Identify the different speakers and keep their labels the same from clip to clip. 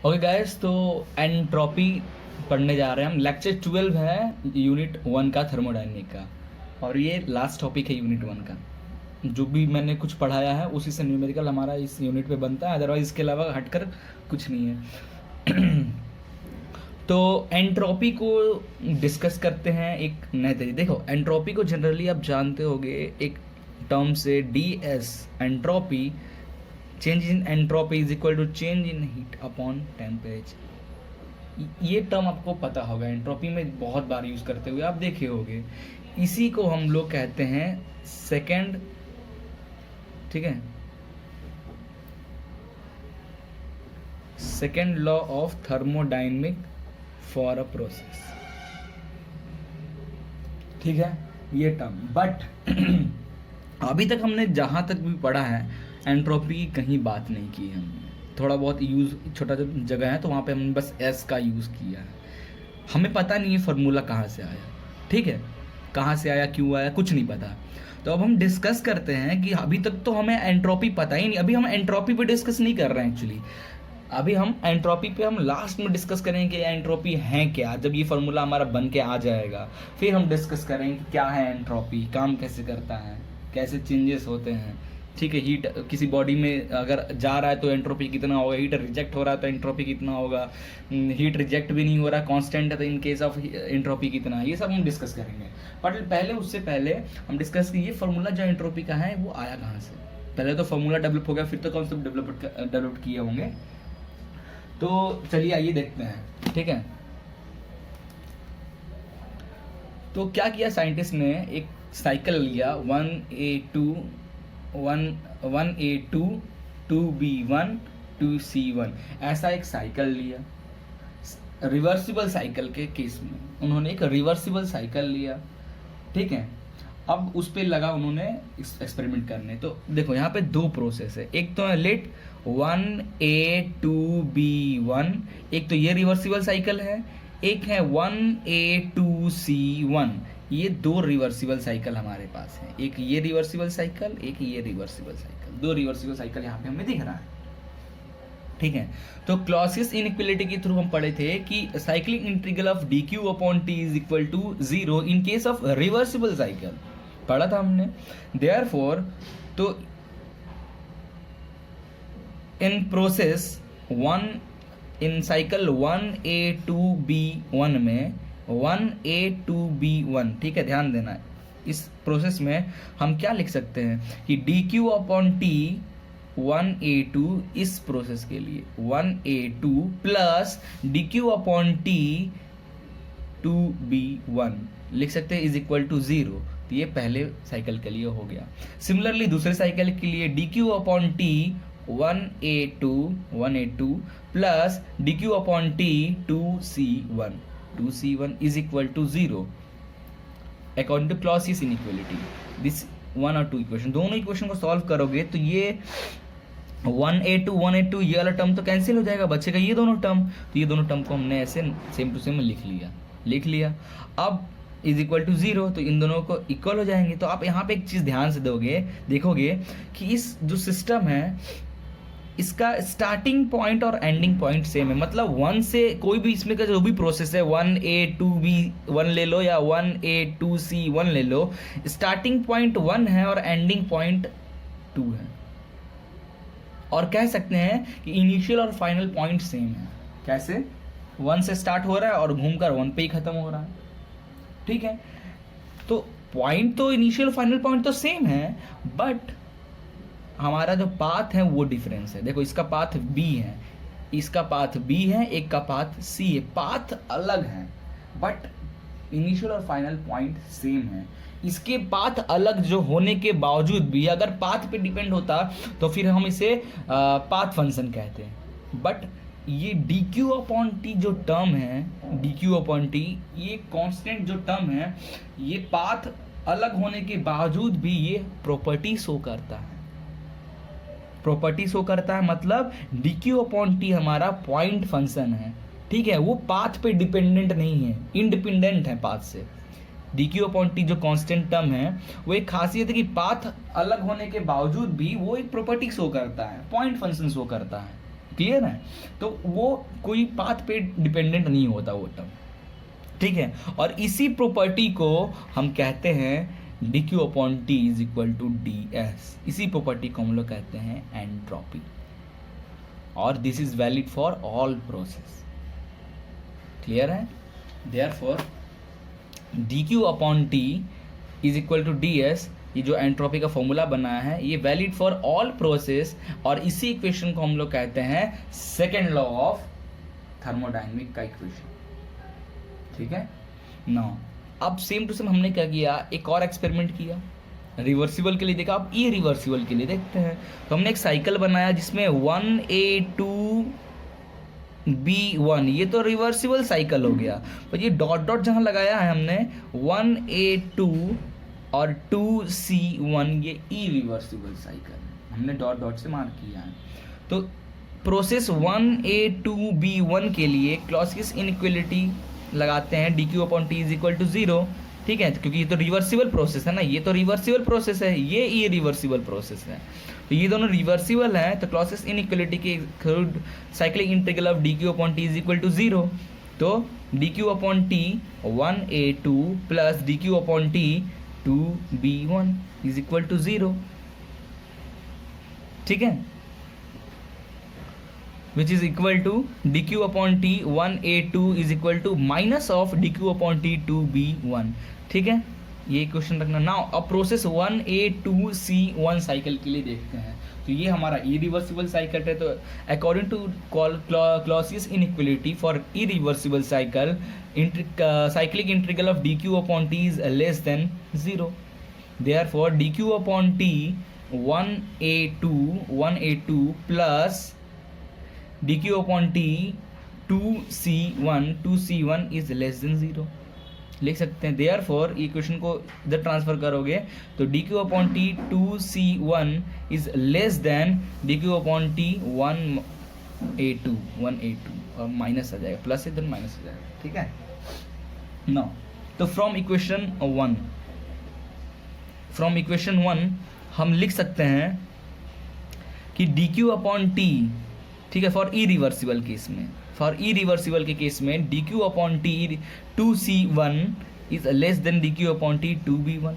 Speaker 1: Okay guys, तो entropy पढ़ने जा रहे हैं हम। लेक्चर 12 है यूनिट 1 का, थर्मोडायनेमिक का, और ये लास्ट टॉपिक है यूनिट 1 का। जो भी मैंने कुछ पढ़ाया है उसी से न्यूमेरिकल हमारा इस यूनिट पे बनता है, अदरवाइज इसके अलावा हटकर कुछ नहीं है। तो एंट्रोपी को डिस्कस करते हैं एक नए तरीके। देखो, एंट्रोपी को जनरली आप जानते होगे एक टर्म से, DS entropy, change in entropy is equal to change in heat upon temperature. ये टर्म आपको पता होगा, एंट्रोपी में बहुत बार यूज करते हुए आप देखे होगे। इसी को हम लोग कहते हैं सेकेंड, ठीक है, second law of thermodynamic for a process, ठीक है, ये टर्म। बट अभी तक हमने जहां तक भी पढ़ा है एंट्रोपी कहीं बात नहीं की है हमने। थोड़ा बहुत यूज़, छोटा जगह है तो वहाँ पे हमने बस एस का यूज़ किया है। हमें पता नहीं है फार्मूला कहाँ से आया, ठीक है, कहाँ से आया, क्यों आया, कुछ नहीं पता। तो अब हम डिस्कस करते हैं कि अभी तक तो हमें एंट्रोपी पता ही नहीं। अभी हम एंट्रोपी पे डिस्कस नहीं कर रहे हैं एक्चुअली। अभी हम एंट्रोपी पे हम लास्ट में डिस्कस करेंगे कि एंट्रोपी है क्या। जब ये फार्मूला हमारा बन के आ जाएगा फिर हम डिस्कस करेंगे कि क्या है एंट्रोपी, काम कैसे करता है, कैसे चेंजेस होते हैं, ठीक है। हीट किसी बॉडी में अगर जा रहा है तो एंट्रोपी कितना होगा, हीट रिजेक्ट हो रहा है तो एंट्रोपी कितना होगा, हीट रिजेक्ट भी नहीं हो रहा, कांस्टेंट है तो इन केस ऑफ एंट्रोपी कितना है, ये सब हम डिस्कस करेंगे। बट पहले, उससे पहले हम डिस्कस कि ये फार्मूला जो एंट्रोपी का है वो आया कहाँ से। पहले तो फार्मूला डेवलप हो गया, फिर तो कॉन्सेप्ट डेवलप किए होंगे। तो चलिए आइए देखते हैं, ठीक है। तो क्या किया साइंटिस्ट ने, एक साइकिल लिया 1A2 2B1 2C1, ऐसा एक साइकिल लिया। रिवर्सिबल साइकिल के केस में उन्होंने एक रिवर्सिबल साइकिल लिया, ठीक है। अब उस पे लगा उन्होंने एक्सपेरिमेंट करने। तो देखो यहाँ पे दो प्रोसेस है, एक तो है लेट 1A2B1, एक तो ये रिवर्सिबल साइकिल है, एक है 1A2C1। ये दो रिवर्सिबल साइकिल हमारे पास है, एक ये रिवर्सिबल साइकिल, एक ये रिवर्सिबल साइकिल। दो रिवर्सिबल साइकिल यहाँ पे हमें दिख रहा है, ठीक है। तो क्लॉसियस इनइक्वालिटी के थ्रू हम पढ़े थे कि cyclic integral of dq upon t is equal to 0 in case of reversible cycle, पढ़ा था हमने। देयरफॉर तो in process 1, in cycle 1A2B1 में 1A2B1, ठीक है, ध्यान देना। इस प्रोसेस में हम क्या लिख सकते हैं कि dq अपॉन t 1A2, इस प्रोसेस के लिए 1A2 plus dq upon t 2B1 लिख सकते हैं इज इक्वल टू 0। तो ये पहले साइकिल के लिए हो गया। सिमिलरली दूसरे साइकिल के लिए dq upon t 1A2 plus dq upon t 2C1 is equal to 0 according to Clausius inequality. This 1 और 2 इक्वेशन, दोनों इक्वेशन को सॉल्व करोगे तो ये 1A2 ये वाला टर्म तो कैंसिल हो जाएगा, बचेगा ये दोनों टर्म। तो ये दोनों टर्म को हमने ऐसे सेम टू सेम लिख लिया। अब इज इक्वल टू 0, तो इन दोनों को इक्वल हो जाएंगे। तो आप यहाँ पे एक चीज़ ध्यान से देखोगे कि इस जो सिस्टम है इसका स्टार्टिंग पॉइंट और एंडिंग पॉइंट सेम है। मतलब 1 से कोई भी इसमें का जो भी प्रोसेस है, 1A2B1 ले लो या 1A2C1 ले लो, स्टार्टिंग पॉइंट 1 है और एंडिंग पॉइंट 2 है। और कह सकते हैं कि इनिशियल और फाइनल पॉइंट सेम है। कैसे? 1 से स्टार्ट हो रहा है और घूमकर 1 पे ही खत्म हो रहा है, ठीक है। तो पॉइंट तो इनिशियल फाइनल पॉइंट तो सेम है, बट हमारा जो पाथ है वो डिफरेंस है। देखो, इसका पाथ B है, इसका पाथ B है, एक का पाथ C है। पाथ अलग है बट इनिशियल और फाइनल पॉइंट सेम है। इसके पाथ अलग जो होने के बावजूद भी अगर पाथ पे डिपेंड होता तो फिर हम इसे पाथ फंक्शन कहते हैं। बट ये dq अपॉन t जो टर्म है, dq अपॉन t, ये कांस्टेंट जो टर्म है, ये पाथ अलग होने के बावजूद भी ये प्रॉपर्टी शो करता है। मतलब dq अपॉन t हमारा पॉइंट फंक्शन है, ठीक है। वो पाथ पे डिपेंडेंट नहीं है, इंडिपेंडेंट है पाथ से। dq अपॉन t जो कांस्टेंट टर्म है वो एक खासियत है कि पाथ अलग होने के बावजूद भी वो एक प्रॉपर्टी शो करता है, पॉइंट फंक्शन शो करता है, क्लियर है? तो वो कोई पाथ पे डिपेंडेंट नहीं होता वो टर्म, ठीक है। और इसी प्रॉपर्टी को हम कहते हैं dq upon T is equal to ds। इसी प्रॉपर्टी को हम लोग कहते हैं एंट्रोपी, और this is valid for all process. Clear है? Therefore dq upon T is equal to ds, ये जो एंट्रोपी का फॉर्मूला बनाया है ये वैलिड फॉर ऑल प्रोसेस, और इसी इक्वेशन को हम लोग कहते हैं सेकेंड लॉ ऑफ थर्मोडायनेमिक का इक्वेशन, ठीक है। नाउ अब सेम टू सेम हमने क्या किया, एक और एक्सपेरिमेंट किया, रिवर्सिबल के लिए देखा, अब इरिवर्सिबल के लिए देखते हैं। तो हमने एक साइकिल बनाया जिसमें 1A2B1, ये तो रिवर्सिबल साइकिल हो गया, पर ये डॉट डॉट जहाँ लगाया है हमने 1A2 और 2C1, ये इरिवर्सिबल साइकिल हमने डॉट डॉट से मार्क किया है। तो प्रोसेस 1A2B1 के लिए क्लॉसियस इनइक्वालिटी लगाते हैं dq upon T is equal to 0, ठीक है, क्योंकि ये तो रिवर्सिबल प्रोसेस है ना, ये तो रिवर्सिबल प्रोसेस है, ये इरिवर्सिबल प्रोसेस है, तो ये दोनों रिवर्सिबल हैं। तो क्लॉसियस इनइक्वालिटी के through cyclic integral of dq upon T is equal to 0, तो dq upon T 1A2 plus dq upon T 2B1 is equal to 0, ठीक है, which is equal to dq upon t 1A2 is equal to minus of dq upon t 2B1, ठीक है, ये question रखना। Now अब process 1A2C1 cycle के लिए देखते हैं। तो ये हमारा इरिवर्सिबल साइकिल है, तो according to Clausius inequality for irreversible cycle cyclic integral of dq upon t is less than 0, therefore dq upon t 1A2 plus dq upon t 2C1 is less than 0 लिख सकते हैं। Therefore equation को इधर transfer करोगे तो dq upon t 2C1 is less than dq upon t 1A2 और minus आ जाएगा, plus इधर माइनस आ जाएगा, ठीक है। नो तो फ्रॉम इक्वेशन 1 हम लिख सकते हैं कि dq upon t, ठीक है, फॉर इरिवर्सिबल के केस में dq upon T 2C1 is less then dq upon T 2B1,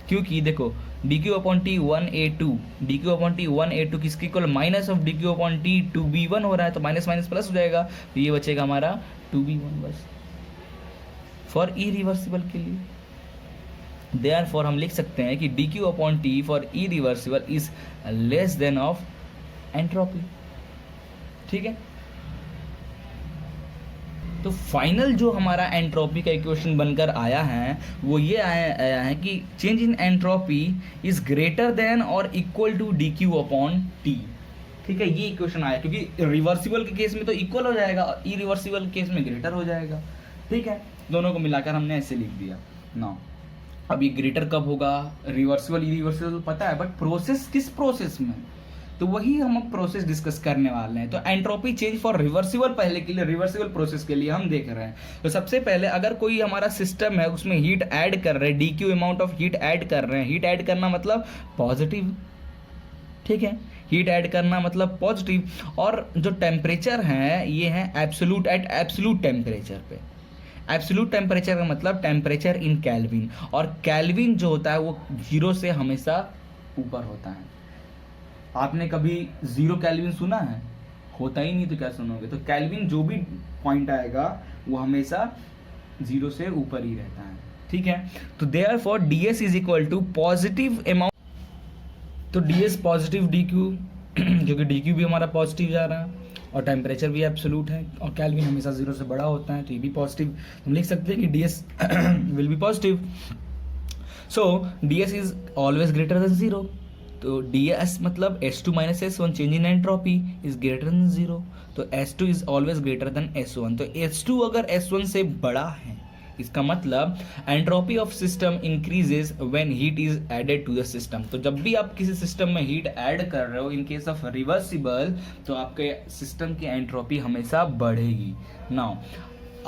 Speaker 1: क्योंकि देखो dq अपॉन टी 1A2 किसके equal minus of dq upon T 2B1 हो रहा है, तो माइनस माइनस प्लस हो जाएगा, तो ये बचेगा हमारा 2B1 बस फॉर इरिवर्सिबल के लिए। देयरफॉर हम लिख सकते हैं कि dq upon T for irreversible is less then of entropy, ठीक है। तो फाइनल जो हमारा एंट्रोपी का इक्वेशन बनकर आया है वो ये आया है कि change in entropy is greater than और equal to dq upon T, ठीक है, ये इक्वेशन आया, क्योंकि रिवर्सिबल के केस में तो इक्वल हो जाएगा और इरिवर्सिबल के केस में ग्रेटर हो जाएगा, ठीक है, दोनों को मिलाकर हमने ऐसे लिख दिया। नाउ अब ये ग्रेटर कब होगा, रिवर्सिबल इरिवर्सिबल पता है, बट प्रोसेस किस प्रोसेस में, तो वही हम अब प्रोसेस डिस्कस करने वाले हैं। तो एंट्रोपी चेंज फॉर रिवर्सिबल पहले के लिए, रिवर्सिबल प्रोसेस के लिए हम देख रहे हैं। तो सबसे पहले अगर कोई हमारा सिस्टम है उसमें हीट ऐड कर रहे हैं, dq amount of heat add कर रहे हैं, हीट ऐड करना मतलब पॉजिटिव, ठीक है, हीट ऐड करना मतलब पॉजिटिव, और जो टेम्परेचर है ये है एब्सोल्यूट एट एब्सोल्यूट टेम्परेचर पे। एब्सोल्यूट टेम्परेचर का मतलब टेम्परेचर इन कैल्विन, और कैल्विन जो होता है वो 0 से हमेशा ऊपर होता है। आपने कभी 0 कैल्विन सुना है? होता ही नहीं, तो क्या सुनोगे। तो कैल्विन जो भी पॉइंट आएगा वो हमेशा 0 से ऊपर ही रहता है, ठीक है। तो therefore ds is equal to positive amount, तो ds पॉजिटिव dq क्योंकि dq भी हमारा पॉजिटिव जा रहा है और टेम्परेचर भी एब्सोल्यूट है और कैल्विन हमेशा 0 से बड़ा होता है, तो ये भी पॉजिटिव। हम लिख सकते हैं कि ds will be positive, so ds is always greater than 0, तो ds मतलब S2 minus S1 change in entropy is greater than 0, तो S2 is always greater then S1, तो S2 अगर S1 से बड़ा है इसका मतलब entropy of system increases when heat is added to the system. तो जब भी आप किसी सिस्टम में हीट ऐड कर रहे हो इन केस ऑफ रिवर्सिबल, तो आपके सिस्टम की एंट्रोपी हमेशा बढ़ेगी। नाउ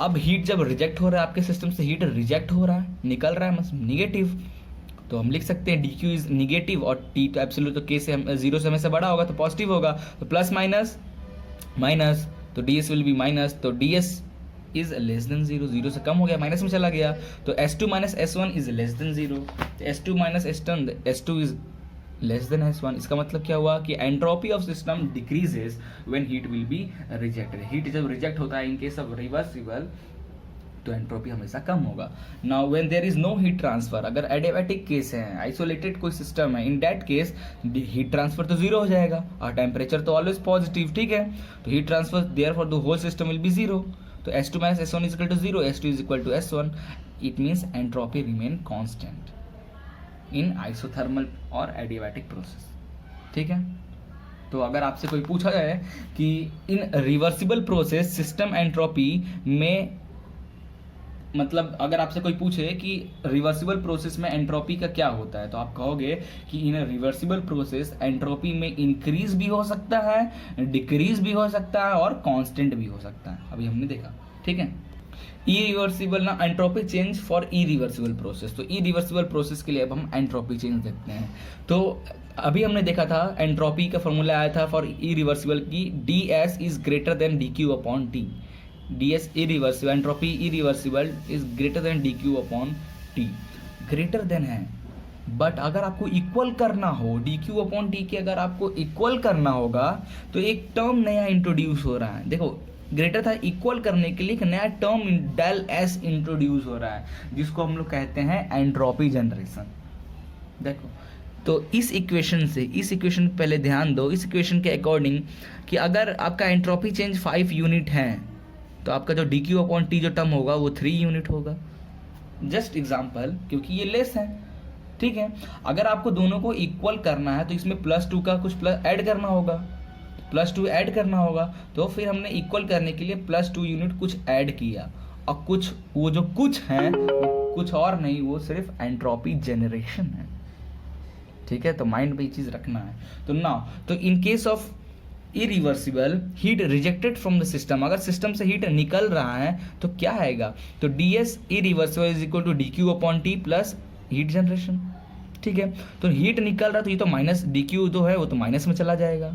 Speaker 1: अब हीट जब रिजेक्ट हो रहा है, आपके सिस्टम से हीट रिजेक्ट हो रहा है, निकल रहा है मतलब निगेटिव, तो हम लिख सकते हैं डी क्यू इज निगेटिव और टी तो एब्सोल्यूट तो के से हम 0 से हमेशा बड़ा होगा तो पॉजिटिव होगा, तो प्लस माइनस माइनस, तो D S will be minus, तो D S is less than 0, 0 से कम हो गया माइनस में चला गया, तो S2 minus S1 is less than 0, तो S2 minus S2 is less then S1। इसका मतलब क्या हुआ कि entropy of system decreases when heat will be rejected. Heat जब रिजेक्ट होता है इन केस ऑफ रिवर्सिबल तो एंट्रोपी हमेशा कम होगा। Now when there is no heat transfer, अगर एडियाबैटिक केस है, आइसोलेटेड कोई सिस्टम है, in that case heat transfer तो 0 हो जाएगा और टेम्परेचर तो ऑलवेज पॉजिटिव, ठीक है। तो heat transfer therefore the whole system will be 0, तो S2 minus S1 is equal to 0, S2 is equal to S1, it means entropy remain constant in isothermal और एडियाबैटिक प्रोसेस, ठीक है। तो अगर आपसे कोई पूछा जाए कि in reversible process system entropy में, मतलब अगर आपसे कोई पूछे कि रिवर्सिबल प्रोसेस में एंट्रोपी का क्या होता है, तो आप कहोगे कि इन रिवर्सिबल प्रोसेस एंट्रोपी में इंक्रीज भी हो सकता है, डिक्रीज भी हो सकता है और कांस्टेंट भी हो सकता है, अभी हमने देखा, ठीक है। इरिवर्सिबल ना entropy change for irreversible process, तो इरिवर्सिबल प्रोसेस के लिए अब हम एंट्रोपी चेंज देखते हैं। तो अभी हमने देखा था एंट्रोपी का फॉर्मूला आया था फॉर इरिवर्सिबल की D S is greater then D Q upon T, D S irreversible, entropy irreversible is greater then D Q upon T, greater than है, बट अगर आपको इक्वल करना हो डी क्यू अपॉन टी के, अगर आपको equal करना होगा तो एक टर्म नया इंट्रोड्यूस हो रहा है। देखो ग्रेटर था, इक्वल करने के लिए एक नया टर्म डेल एस इंट्रोड्यूस हो रहा है जिसको हम लोग कहते हैं एंट्रोपी जनरेशन। देखो तो इस इक्वेशन से, इस इक्वेशन पे पहले ध्यान दो, इस इक्वेशन के अकॉर्डिंग कि अगर आपका एंट्रोपी चेंज 5 यूनिट है तो आपका जो डी क्यू अपॉन टी जो टर्म होगा वो 3 यूनिट होगा। जस्ट एग्जाम्पल, क्योंकि ये लेस है, ठीक है। अगर आपको दोनों को इक्वल करना है तो इसमें +2 का कुछ प्लस ऐड करना होगा, +2 ऐड करना होगा, तो फिर हमने इक्वल करने के लिए +2 यूनिट कुछ ऐड किया, और कुछ वो जो कुछ है कुछ और नहीं, वो सिर्फ एंट्रोपी जनरेशन है, ठीक है। तो माइंड में ये चीज रखना है। तो नाउ तो in case of irreversible heat rejected from the system, अगर सिस्टम से हीट निकल रहा है तो क्या आएगा, तो D S irreversible is equal to D Q upon T plus heat generation, ठीक है। तो हीट निकल रहा तो ये तो माइनस डी क्यू जो है वो तो माइनस में चला जाएगा,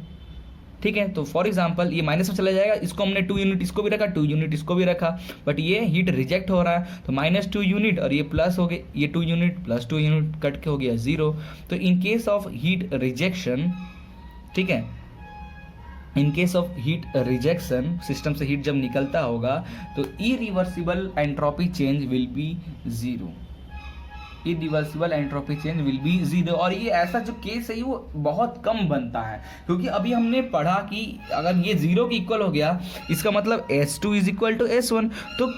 Speaker 1: ठीक है। तो फॉर एग्जांपल ये माइनस में चला जाएगा, इसको हमने 2 यूनिट इसको भी रखा, 2 यूनिट इसको भी रखा, बट ये हीट रिजेक्ट हो रहा है तो -2 यूनिट और ये प्लस हो गए, ये 2 यूनिट प्लस 2 यूनिट कट के हो गया 0। तो in case of heat rejection, ठीक है, in case of heat rejection system से हीट जब निकलता होगा तो irreversible entropy change will be 0, irreversible entropy change will be 0। और ये ऐसा जो केस है वो बहुत कम बनता है, क्योंकि अभी हमने पढ़ा कि अगर ये 0 के इक्वल हो गया इसका मतलब S2 is equal to S1, तो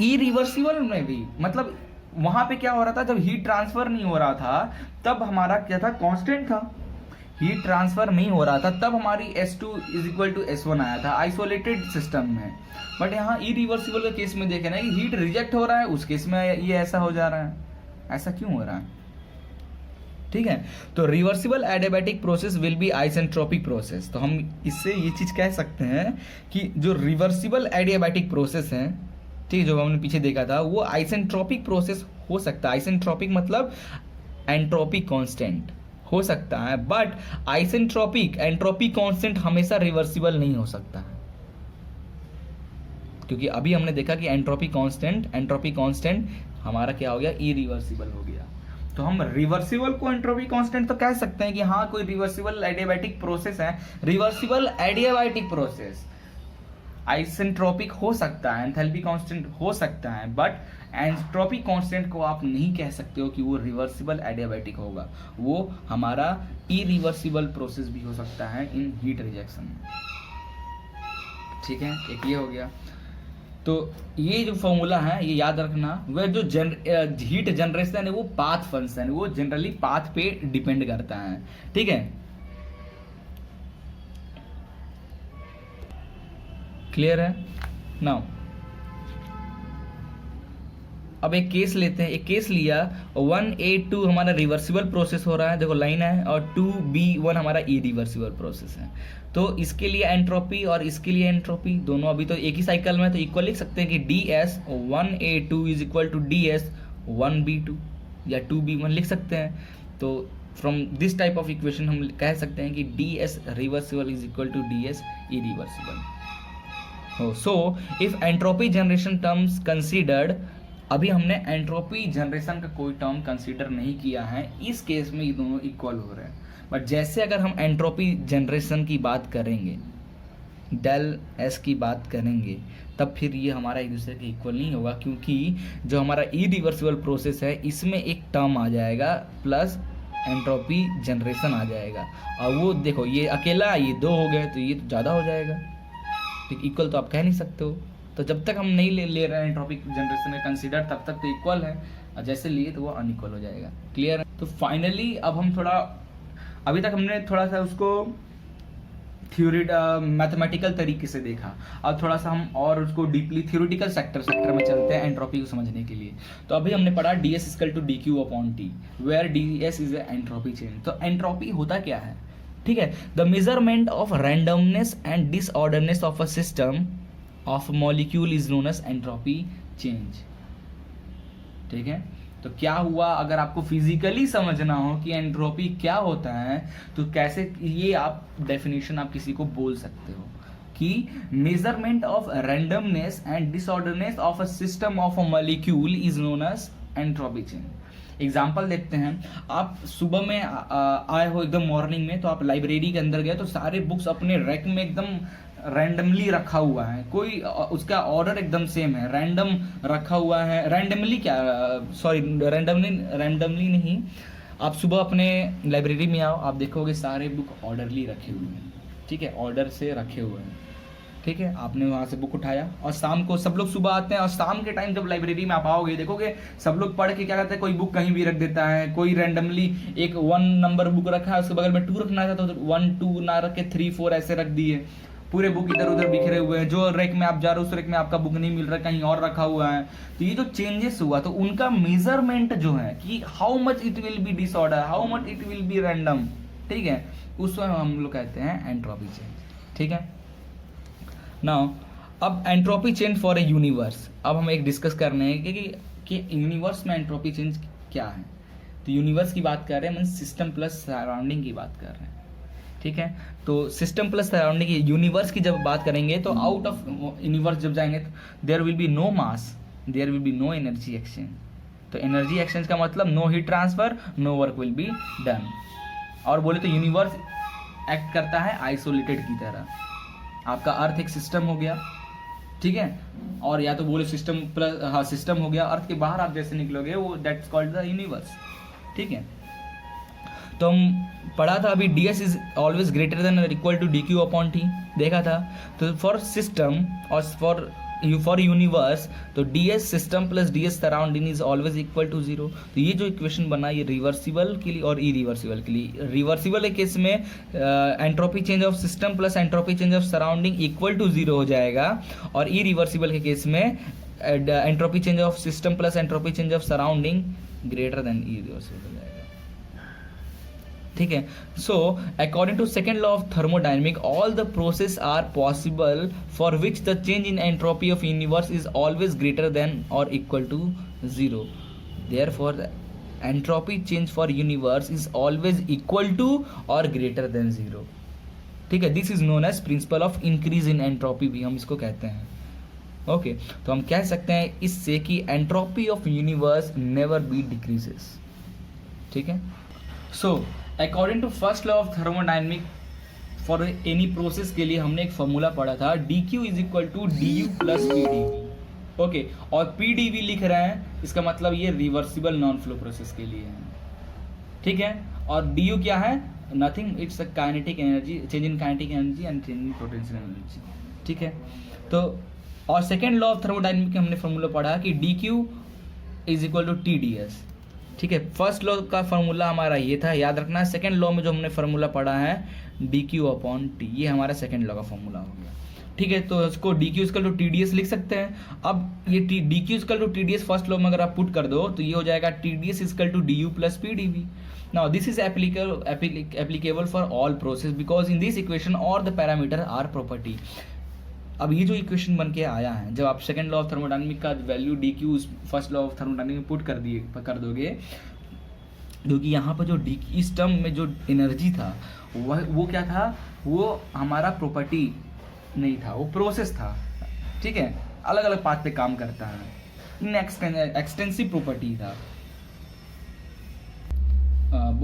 Speaker 1: इरिवर्सिबल में भी मतलब वहां पे क्या हो रहा था, जब हीट ट्रांसफर नहीं हो रहा था तब हमारा क्या था, कांस्टेंट था। हीट ट्रांसफर नहीं हो रहा था तब हमारी S2 is equal to S1 आया था आइसोलेटेड सिस्टम में। बट यहाँ इरिवर्सिबल के केस में देखे ना कि हीट रिजेक्ट हो रहा है, उस केस में ये ऐसा हो जा रहा है, ऐसा क्यों हो रहा है, ठीक है। तो reversible adiabatic process will be isentropic process. तो हम इससे ये चीज कह सकते हैं कि जो रिवर्सिबल एडियाबैटिक प्रोसेस है, ठीक है, जो हमने पीछे देखा था वो आइसेंट्रोपिक प्रोसेस हो सकता है। आइसेंट्रोपिक मतलब एंट्रोपी कांस्टेंट हो सकता है, बट आइसेंट्रोपिक एंट्रोपी कांस्टेंट हमेशा रिवर्सिबल नहीं हो सकता है, क्योंकि अभी हमने देखा कि एंट्रोपी कांस्टेंट हमारा क्या हो गया, इरिवर्सिबल हो गया। तो हम रिवर्सिबल को एंट्रोपी कांस्टेंट तो कह सकते हैं कि हाँ कोई रिवर्सिबल एडियाबैटिक प्रोसेस है। रिवर्सिबल एडियाबैटिक प्रोसेस आइसेंट्रोपिक हो सकता है, एंथैल्पी कांस्टेंट हो सकता है, बट एंट्रोपी कांस्टेंट को आप नहीं कह सकते हो कि वो रिवर्सिबल एडियाबैटिक होगा, वो हमारा इरिवर्सिबल प्रोसेस भी हो सकता है इन हीट रिजेक्शन, ठीक है। एक ये हो गया। तो ये जो फॉर्मूला है ये याद रखना, वह जो हीट जनरेशन है वो पाथ फंक्शन है, वो जनरली पाथ पे डिपेंड करता है, ठीक है। क्लियर है। नाउ अब एक केस लेते हैं, एक केस लिया 1A2 हमारा रिवर्सिबल प्रोसेस हो रहा है, देखो लाइन है, और 2B1 हमारा इरिवर्सिबल प्रोसेस है। तो इसके लिए एंट्रोपी और इसके लिए एंट्रोपी दोनों अभी तो एक ही साइकिल में, तो इक्वल लिख सकते हैं कि DS 1A2 is equal to DS 1B2, या 2b1 लिख सकते हैं। तो from this type of equation हम कह सकते हैं कि ds reversible is equal to ds irreversible. So if entropy generation terms considered, अभी हमने एंट्रोपी जनरेशन का कोई टर्म कंसीडर नहीं किया है, इस केस में ये दोनों इक्वल हो रहे हैं। बट जैसे अगर हम एंट्रोपी जनरेशन की बात करेंगे, डेल एस की बात करेंगे, तब फिर ये हमारा एक दूसरे के इक्वल नहीं होगा, क्योंकि जो हमारा इरिवर्सिबल प्रोसेस है इसमें एक टर्म आ जाएगा प्लस एंट्रोपी जनरेशन आ जाएगा, और वो देखो ये अकेला ये 2 हो गए तो ये तो ज़्यादा हो जाएगा। ठीक, इक्वल तो आप कह नहीं सकते हो। तो जब तक हम नहीं ले रहे हैं एंट्रोपिक जनरेशन में कंसीडर, तब तक तो इक्वल है, और जैसे लिए तो वो अनइक्वल हो जाएगा। क्लियर है? तो फाइनली अब हम थोड़ा, अभी तक हमने थोड़ा सा उसको थ्योरी मैथमेटिकल तरीके से देखा, अब थोड़ा सा हम और उसको डीपली थ्योरेटिकल सेक्टर में चलते हैं एंट्रोपी को समझने के लिए। तो अभी हमने पढ़ा ds equal to dq upon t, where ds is entropy change. तो एंट्रोपी होता क्या है? ठीक है, the measurement of randomness and disorderness of a system of molecule is known as entropy change. ठीक है, तो क्या हुआ, अगर आपको फिजिकली समझना हो कि एंट्रोपी क्या होता है, तो कैसे ये आप डेफिनेशन आप किसी को बोल सकते हो कि measurement of randomness and disorderness of a system of a molecule is known as entropy change. Example देखते हैं, आप सुबह में आए हो एकदम मॉर्निंग में, तो आप लाइब्रेरी के अंदर गए तो सारे बुक्स अपने रैक में एकदम रैंडमली रखा हुआ है, कोई उसका ऑर्डर एकदम सेम है, रैंडम रखा हुआ है, रैंडमली क्या, सॉरी रैंडमली नहीं, आप सुबह अपने लाइब्रेरी में आओ, आप देखोगे सारे बुक ऑर्डरली रखे हुए हैं। ठीक है, ऑर्डर से रखे हुए हैं। ठीक है, आपने वहाँ से बुक उठाया, और शाम को सब लोग सुबह आते हैं, और शाम के टाइम जब लाइब्रेरी में आप आओगे देखोगे सब लोग पढ़ के क्या करते हैं, कोई बुक कहीं भी रख देता है, कोई रैंडमली एक 1 नंबर बुक रखा है, उसके बगल में 2 रखना था तो 1 2 ना रख के 3 4 ऐसे रख दिए, पूरे बुक इधर उधर बिखरे हुए हैं, जो रैक में आप जा रहे हो उस रैक में आपका बुक नहीं मिल रहा, कहीं और रखा हुआ है। तो ये जो चेंजेस हुआ, तो उनका मेजरमेंट जो है कि how much it will be disorder, how much it will be random, ठीक है, उसको हम लोग कहते हैं एंट्रोपी चेंज। ठीक है, नाउ अब entropy change for a universe, अब हम एक डिस्कस कर रहे हैं कि यूनिवर्स में एंट्रोपी चेंज क्या है। तो यूनिवर्स की बात कर रहे हैं, मीन सिस्टम प्लस सराउंडिंग की बात कर रहे हैं। ठीक है, तो सिस्टम प्लस सराउंडिंग, यूनिवर्स की जब बात करेंगे तो आउट ऑफ यूनिवर्स जब जाएंगे तो there will be no mass, there will be no energy exchange. तो एनर्जी एक्सचेंज का मतलब no heat transfer, no work will be done. और बोले तो यूनिवर्स एक्ट करता है आइसोलेटेड की तरह। आपका अर्थ एक सिस्टम हो गया, ठीक है, और या तो बोले सिस्टम प्लस, हाँ सिस्टम हो गया, अर्थ के बाहर आप जैसे निकलोगे वो दैट्स कॉल्ड द यूनिवर्स। ठीक है, तो हम पढ़ा था अभी ds is always greater than और equal to dq upon t, देखा था। तो फॉर सिस्टम और फॉर यूनिवर्स, तो ds system plus ds surrounding is always equal to 0। तो ये जो इक्वेशन बना, ये रिवर्सिबल के लिए और इरिवर्सिबल के लिए। रिवर्सिबल के केस में entropy change of system plus entropy change of surrounding equal to 0 हो जाएगा, और इरिवर्सिबल के केस में entropy change of system plus entropy change of surrounding greater than irreversible हो जाएगा। ठीक है, so according to second law of thermodynamic, all the process are possible for which the change in entropy of universe is always greater than और equal to 0। Therefore the entropy change for universe is always equal to और greater than 0। ठीक है, this is known as principle of increase in entropy, भी हम इसको कहते हैं। Okay, तो हम कह सकते हैं इससे कि entropy of universe never be decreases. ठीक है, so according to first law of thermodynamic, for any process के लिए हमने एक फॉर्मूला पढ़ा था, dq is equal to du plus pdv। Okay, और pdv लिख रहे हैं, इसका मतलब ये रिवर्सिबल नॉन फ्लो प्रोसेस के लिए है। ठीक है, और du क्या है, nothing, it's a kinetic energy, change in kinetic energy and change in potential energy. ठीक है, तो और सेकेंड लॉ ऑफ थर्मोडायनेमिक हमने फॉर्मूला पढ़ा कि dq is equal to tds। ठीक है, फर्स्ट लॉ का फार्मूला हमारा ये था, याद रखना। सेकंड लॉ में जो हमने फार्मूला पढ़ा है dq अपॉन t, ये हमारा सेकंड लॉ का फार्मूला हो गया। ठीक है, तो इसको dq इक्वल टू tds लिख सकते हैं। अब ये dq equal to tds first law में अगर आप पुट कर दो तो ये हो जाएगा tds equal to du plus pdv। Now this is applicable for all process because in this equation all the parameter are property. अब ये जो इक्वेशन बन के आया है, जब आप सेकंड लॉ ऑफ थर्मोडायनेमिक का value dq first law of thermodynamic में पुट कर दोगे, क्योंकि यहाँ पर जो डी इस टर्म में जो एनर्जी था वो क्या था, वो हमारा प्रॉपर्टी नहीं था, वो प्रोसेस था, ठीक है, अलग अलग पाथ पे काम करता है, इन एक्सटेंसिव प्रॉपर्टी था।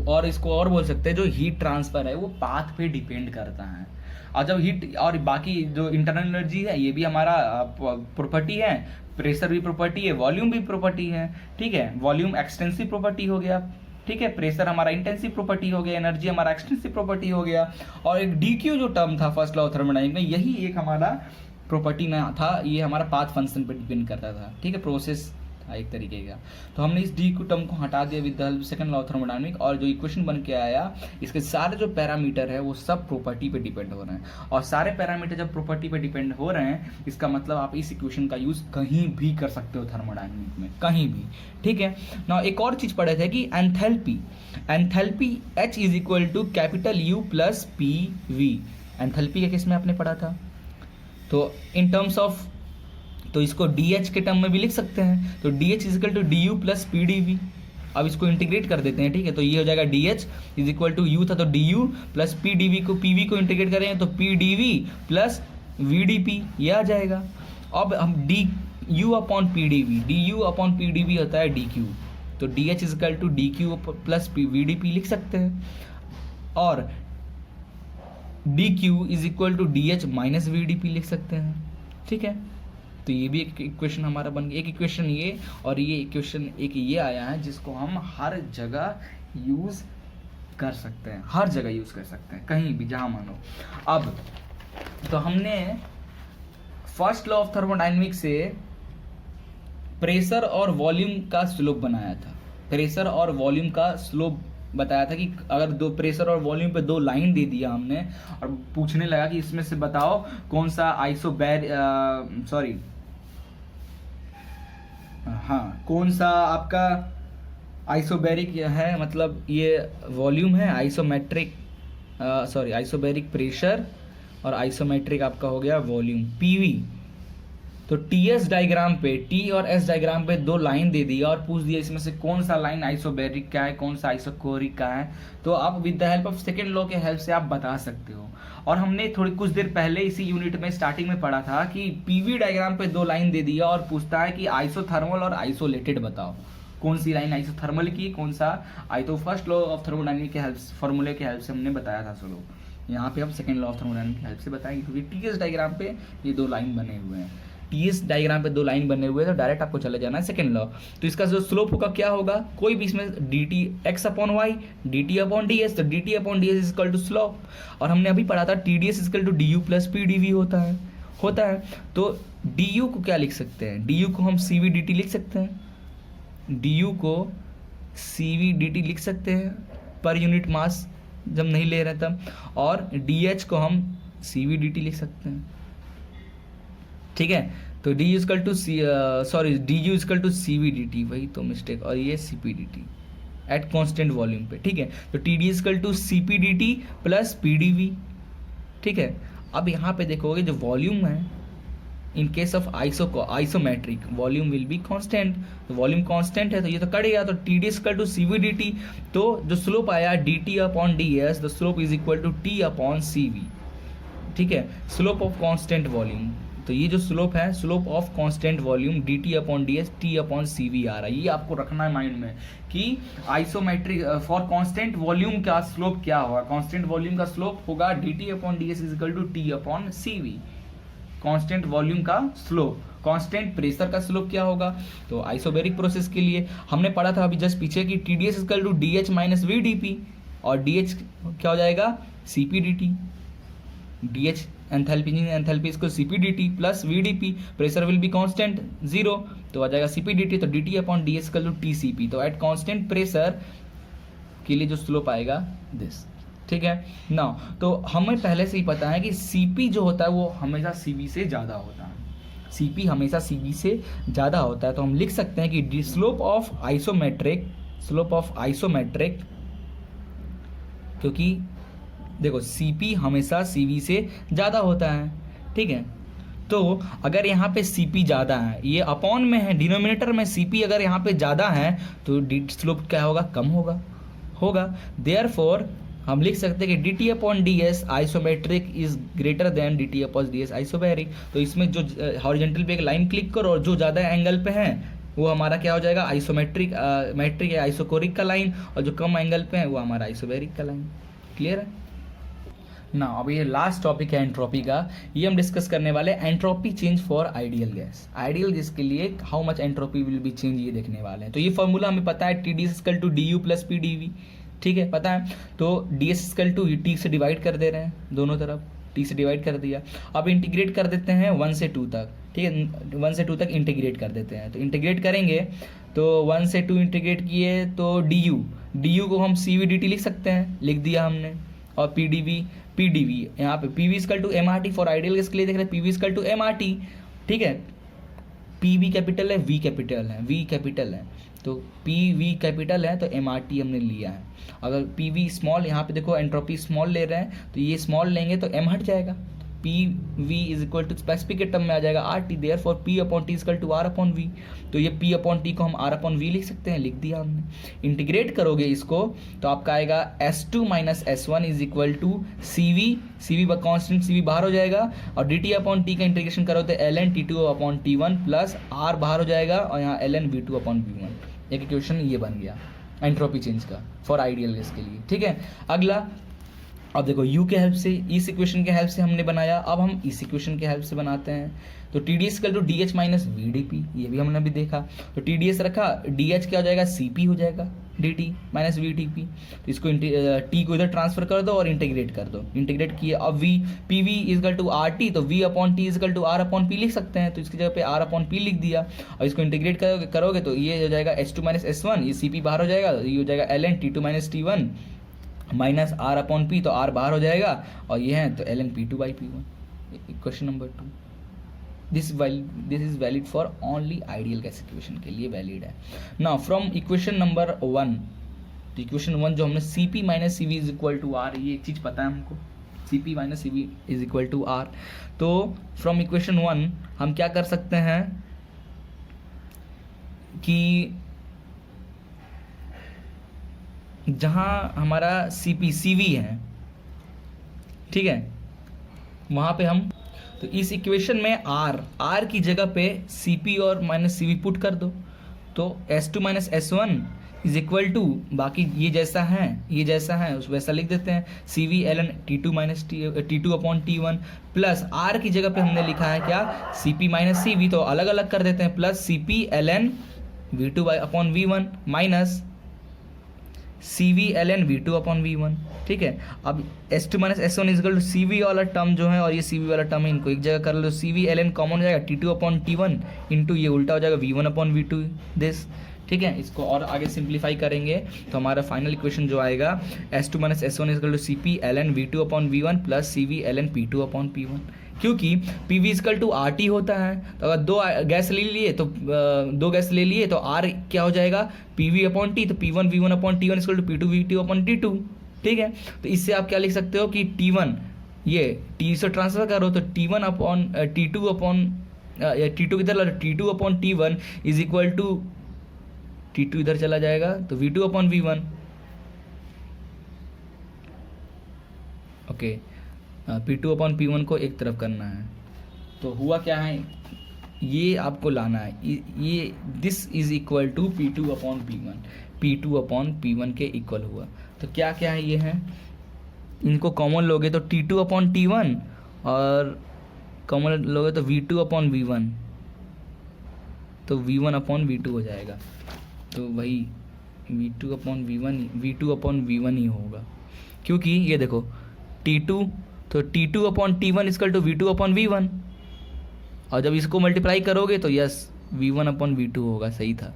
Speaker 1: और इसको और बोल सकते हैं जो हीट ट्रांसफ़र है वो पाथ पे डिपेंड करता है। और जब हीट और बाकी जो इंटरनल एनर्जी है ये भी हमारा प्रॉपर्टी है, प्रेशर भी प्रॉपर्टी है, वॉल्यूम भी प्रॉपर्टी है, ठीक है, वॉल्यूम एक्सटेंसिव प्रॉपर्टी हो गया, ठीक है, प्रेशर हमारा इंटेंसिव प्रॉपर्टी हो गया, एनर्जी हमारा एक्सटेंसिव प्रॉपर्टी हो गया। और एक डी क्यू जो टर्म था फर्स्ट लॉ ऑफ थर्मोडायनेमिक्स में, यही एक हमारा प्रॉपर्टी में था, ये हमारा पाथ फंक्शन पे डिपेंड करता था, ठीक है, प्रोसेस था एक तरीके का। तो हमने इस डी क्यू टर्म को हटा दिया with the help second law of thermodynamics, और जो इक्वेशन बन के आया इसके सारे जो पैरामीटर है वो सब प्रॉपर्टी पे डिपेंड हो रहे हैं। और सारे पैरामीटर जब प्रॉपर्टी पे डिपेंड हो रहे हैं, इसका मतलब आप इस इक्वेशन का यूज कहीं भी कर सकते हो थर्मोडायनेमिक्स में, कहीं भी, ठीक है ना। एक और चीज पढ़े थे कि enthalpy, enthalpy H is equal to capital U plus P V, enthalpy के केस में आपने पढ़ा था। तो इन टर्म्स ऑफ, तो इसको DH के टर्म में भी लिख सकते हैं, तो DH is equal to DU plus P D V. अब इसको इंटीग्रेट कर देते हैं, ठीक है, तो ये हो जाएगा DH is equal to U था तो DU plus P D V, को PV को इंटीग्रेट करेंगे तो PdV प्लस VdP, ये आ जाएगा। अब हम DU upon PdV, DU upon PdV होता है DQ, तो DH is equal to DQ plus VdP लिख सकते हैं, और DQ is equal to DH minus VdP लिख सकते हैं, ठीक है। तो ये भी एक इक्वेशन हमारा बन गया, एक इक्वेशन ये, और ये इक्वेशन एक ये आया है जिसको हम हर जगह यूज़ कर सकते हैं, हर जगह यूज़ कर सकते हैं, कहीं भी जहाँ मानो। अब तो हमने फर्स्ट लॉ ऑफ थर्मोडायनेमिक्स से प्रेशर और वॉल्यूम का स्लोप बनाया था, प्रेशर और वॉल्यूम का स्लोप बताया था कि अगर दो प्रेशर और वॉल्यूम पे दो लाइन दे दिया हमने, और पूछने लगा कि इसमें से बताओ कौन सा कौन सा आपका आइसोबैरिक है, मतलब ये वॉल्यूम है, आइसोबैरिक प्रेशर और आइसोमेट्रिक आपका हो गया वॉल्यूम पीवी। तो टीएस डायग्राम पे, टी और एस डायग्राम पे दो लाइन दे दिया और पूछ दिया इसमें से कौन सा लाइन आइसोबैरिक का है, कौन सा आइसोकोरिक का है, तो आप with the help of second law के हेल्प से आप बता सकते हो। और हमने थोड़ी कुछ देर पहले इसी यूनिट में स्टार्टिंग में पढ़ा था कि पीवी डायग्राम पे दो लाइन दे दिया और पूछता है कि आइसोथर्मल और आइसोलेटेड बताओ, कौन सी लाइन आइसोथर्मल की, कौन सा iso. First law of thermodynamics के हेल्प, फॉर्मूले के हेल्प से हमने बताया था सोलो। यहाँ पे हम सेकेंड लॉ ऑफ थर्मोडायनेमिक्स की हेल्प से बताएंगे, क्योंकि टीएस डायग्राम पे ये दो लाइन बने हुए हैं, टीएस डायग्राम पे दो लाइन बने हुए हैं, तो डायरेक्ट आपको चले जाना है सेकेंड लॉ। तो इसका जो स्लोप होगा क्या होगा, कोई भी इसमें D T X upon Y, D T upon D S, तो D T upon D S is equal to slope. और हमने अभी पढ़ा था T D S is equal to D U plus P D V होता है। तो D you को क्या लिख सकते हैं, डी यू को हम सी वी डी टी लिख सकते हैं, डी यू को सी वी डी टी लिख सकते हैं पर यूनिट मास जब नहीं ले रहे तब, और डी एच को हम सी वी डी टी लिख सकते हैं, ठीक है। तो D U equal to D U equal to C V D T, वही तो मिस्टेक, और ये C P D T at constant volume पे, ठीक है। तो T D equal to C P D T plus P D V, ठीक है। अब यहाँ पे देखोगे जो वॉल्यूम है, in case of isometric volume will be constant, तो वॉल्यूम कांस्टेंट है तो ये तो कट गया, तो T D equal to C V D T, तो जो स्लोप आया D T upon D S, the slope is equal to T upon C V, ठीक है, स्लोप ऑफ कांस्टेंट वॉल्यूम। तो ये जो स्लोप है, slope of constant volume D T upon D S, T upon C V आ रहा है, ये आपको रखना है माइंड में कि आइसोमेट्रिक फॉर कांस्टेंट वॉल्यूम का स्लोप क्या होगा, कांस्टेंट वॉल्यूम का स्लोप होगा D T upon D S is equal to T upon C V, constant volume का स्लोप। कांस्टेंट प्रेशर का स्लोप क्या होगा, तो आइसोबैरिक प्रोसेस के लिए हमने पढ़ा था अभी जस्ट पीछे कि T D S equal to D H minus V D P, और डी एच क्या हो जाएगा C P D T, D H enthalpy इसको CPDT plus VdP, pressure will be constant 0, तो आ जाएगा CPDT, तो DT अपॉन DS इक्वल टू TCP। तो एट कांस्टेंट प्रेशर के लिए जो स्लोप आएगा दिस, ठीक है ना। तो हमें पहले से ही पता है कि CP जो होता है वो हमेशा CV से ज़्यादा होता है, CP हमेशा CV से ज़्यादा होता है। तो हम लिख सकते हैं कि स्लोप ऑफ आइसोमेट्रिक, क्योंकि देखो CP हमेशा CV से ज़्यादा होता है, ठीक है। तो अगर यहाँ पे CP ज़्यादा है, ये अपॉन में है, डिनोमिनेटर में CP अगर यहाँ पे ज़्यादा है तो स्लोप क्या होगा, कम होगा, होगा। देयरफॉर हम लिख सकते हैं कि dt अपॉन ds isometric is greater then dt अपॉन ds आइसोबैरिक। तो इसमें जो हॉरिजॉन्टल पे एक लाइन क्लिक करो और जो ज़्यादा एंगल पे है वो हमारा क्या हो जाएगा, आइसोमेट्रिक मैट्रिक या आइसोकोरिक का लाइन, और जो कम एंगल पे है वो हमारा आइसोबैरिक का लाइन। क्लियर है ना। अब ये लास्ट टॉपिक है एंट्रोपी का, ये हम डिस्कस करने वाले entropy change for ideal gas. Ideal gas के लिए how much entropy will be change ये देखने वाले हैं। तो ये फॉर्मूला हमें पता है, TD equal to DU plus PdV, ठीक है पता है। तो DS इक्वल टू T से डिवाइड कर दे रहे हैं, दोनों तरफ T से डिवाइड कर दिया। अब इंटीग्रेट कर देते हैं 1 से 2 तक, ठीक है 1 से 2 तक इंटीग्रेट कर देते हैं। तो इंटीग्रेट करेंगे तो 1 से 2 इंटीग्रेट किए तो DU को हम CVDT लिख सकते हैं, लिख दिया हमने। और PdV यहाँ पे PV equal to MRT for ideal gas के लिए देख रहे हैं, PV इक्वल टू MRT, ठीक है। PV कैपिटल है, V कैपिटल है, तो PV कैपिटल है तो MRT हमने लिया है। अगर PV स्मॉल, यहाँ पे देखो एंट्रोपी स्मॉल ले रहे हैं तो ये स्मॉल लेंगे तो M हट जाएगा। PV is equal to specific term में आ जाएगा RT, therefore P upon T equal to R upon V। तो ये P अपॉन T को हम R अपॉन V लिख सकते हैं, लिख दिया हमने। इंटीग्रेट करोगे इसको तो आपका आएगा S2 minus S1 is equal to CV constant CV बाहर हो जाएगा, और dt अपॉन T का इंटीग्रेशन करो तो ln T2 upon T1 plus R बाहर हो जाएगा, और यहाँ ln V2 अपॉन V1। एक इक्वेशन ये बन गया एंट्रोपी चेंज का फॉर आइडियल गैस के लिए, ठीक है। अगला अब देखो U के हेल्प से, इस इक्वेशन के हेल्प से हमने बनाया, अब हम इस इक्वेशन के हेल्प से बनाते हैं। तो TDS equal to DH minus VDP, ये भी हमने अभी देखा। तो TDS रखा, DH क्या हो जाएगा, CP हो जाएगा DT माइनस VDP। तो इसको T को इधर ट्रांसफर कर दो और इंटीग्रेट कर दो, इंटीग्रेट किए। अब PV इक्वल टू RT, तो V upon T equal to R upon P लिख सकते हैं, तो इसकी जगह पे R अपॉन P लिख दिया। और इसको इंटीग्रेट करोगे तो ये हो जाएगा H2 माइनस S1, ये CP बाहर हो जाएगा, ये हो जाएगा ln T2 minus T1 minus R upon P, तो R बाहर हो जाएगा, और ये है तो ln P2 by P1। Question number 2, this is valid for only ideal gas equation के लिए वैलिड है। नाउ फ्रॉम इक्वेशन नंबर 1, तो इक्वेशन 1 जो हमने CP minus CV is equal to R, ये एक चीज़ पता है हमको, CP minus CV is equal to R। तो फ्रॉम इक्वेशन 1 हम क्या कर सकते हैं कि जहाँ हमारा CV है, ठीक है, वहाँ पे हम, तो इस इक्वेशन में R की जगह पे CP और माइनस CV पुट कर दो, तो S2 minus S1 is equal to, बाकी ये जैसा है उस वैसा लिख देते हैं, CV ln T2 minus T2 upon T1 plus R की जगह पे हमने लिखा है क्या, CP माइनस CV, तो अलग अलग कर देते हैं, plus CP ln V2 upon V1 minus CV ln V2 upon V1, ठीक है। अब S2 minus S1 is equal to CV वाला टर्म जो है और ये CV वाला टर्म है, इनको एक जगह कर लो, CV ln कॉमन हो जाएगा T2 अपॉन T1 इंटू ये उल्टा हो जाएगा V1 अपॉन V2 दिस, ठीक है। इसको और आगे सिंप्लीफाई करेंगे तो हमारा फाइनल इक्वेशन जो आएगा S2 minus S1 is equal to CP ln V2 upon V1 plus CV ln P2 upon P1, क्योंकि PV इक्वल टू RT होता है। तो अगर दो गैस ले लिए तो R क्या हो जाएगा, PV अपॉन T, तो P1 V1 upon T1 equal to P2 V2 upon T2, ठीक है। तो इससे आप क्या लिख सकते हो कि T1 ये T से ट्रांसफर करो तो T1 upon T2 upon T2 किधर ला, T2 upon T1 is equal to T2 इधर चला जाएगा तो V2 upon V1, okay. P2 upon P1 को एक तरफ करना है, तो हुआ क्या है, ये आपको लाना है, ये this is equal to P2 upon P1 के इक्वल हुआ। तो क्या क्या है ये है, इनको कॉमन लोगे तो T2 अपॉन T1 और कॉमन लोगे तो V2 अपॉन V1, तो V1 अपॉन V2 हो जाएगा, तो वही V2 अपॉन V1 ही होगा, क्योंकि ये देखो T2, तो T2 upon T1 equal to V2 upon V1, और जब इसको मल्टीप्लाई करोगे तो यस V1 अपॉन V2 होगा, सही था,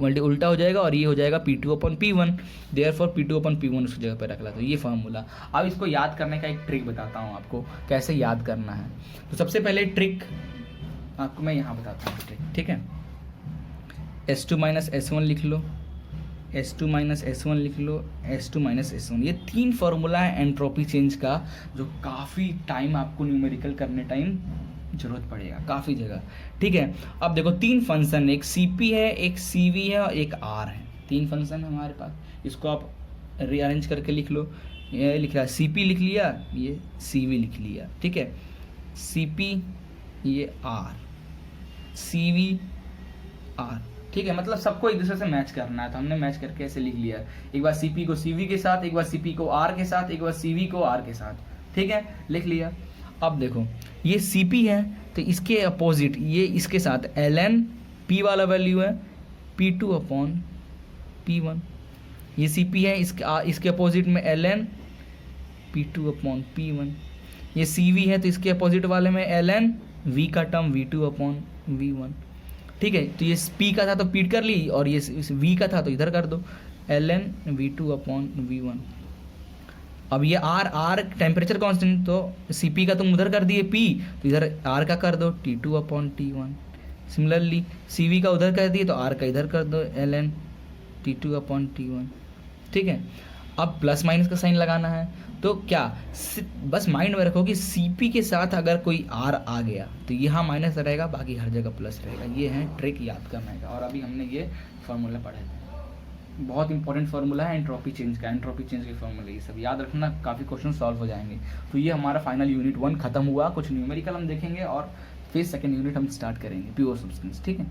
Speaker 1: उल्टा हो जाएगा और ये हो जाएगा P2 upon P1, therefore P2 upon P1 उसकी जगह पर रख ला। तो ये फार्मूला, अब इसको याद करने का एक ट्रिक बताता हूँ आपको कैसे याद करना है। तो सबसे पहले ट्रिक आपको मैं यहाँ बताता हूँ ट्रिक, ठीक है। S2 माइनस S1 लिख लो, S2 माइनस S1 लिख लो, S2 माइनस S1, ये 3 फार्मूला है एंट्रोपी चेंज का, जो काफ़ी टाइम आपको न्यूमेरिकल करने टाइम जरूरत पड़ेगा काफ़ी जगह, ठीक है। अब देखो 3 फंक्शन, एक CP है, एक CV है और एक R है, 3 फंक्शन है हमारे पास, इसको आप रीअरेंज करके लिख लो। ये लिख रहा है सी पी लिख लिया, ये सी वी लिख लिया, ठीक है, सी पी ये आर, सी वी आर, ठीक है, मतलब सबको एक दूसरे से मैच करना है, तो हमने मैच करके ऐसे लिख लिया, एक बार सी पी को सी वी के साथ, एक बार सी पी को आर के साथ, एक बार सी वी को आर के साथ, ठीक है, लिख लिया। अब देखो ये सी पी है तो इसके अपोजिट ये इसके साथ एल एन पी वाला वैल्यू है P two upon P one, ये सी पी है, इसके अपोजिट में L N P two upon P one, ये सी वी है तो इसके अपोजिट वाले में एल एन वी का term V two upon V one, ठीक है, तो ये पी का था तो पीट कर ली, और ये वी का था तो इधर कर दो L N V two upon V one. अब ये आर टेम्परेचर कांस्टेंट, तो सी पी का तुम उधर कर दिए पी, तो इधर आर का कर दो T two upon T one. Similarly C V का उधर कर दिए तो आर का इधर कर दो L N T two upon T one, ठीक है। अब प्लस माइनस का साइन लगाना है, तो क्या बस माइंड में रखो कि सी पी के साथ अगर कोई आर आ गया तो यहाँ माइनस रहेगा, बाकी हर जगह प्लस रहेगा। ये है ट्रिक याद करने का, और अभी हमने ये फार्मूला पढ़े थे, बहुत इंपॉर्टेंट फार्मूला है एंट्रोपी चेंज का, एंट्रोपी चेंज के फार्मूले ये सब याद रखना, काफ़ी क्वेश्चन सॉल्व हो जाएंगे। तो ये हमारा फाइनल यूनिट 1 खत्म हुआ, कुछ न्यूमेरिकल हम देखेंगे और फिर सेकंड यूनिट हम स्टार्ट करेंगे प्योर सब्सटेंस, ठीक है।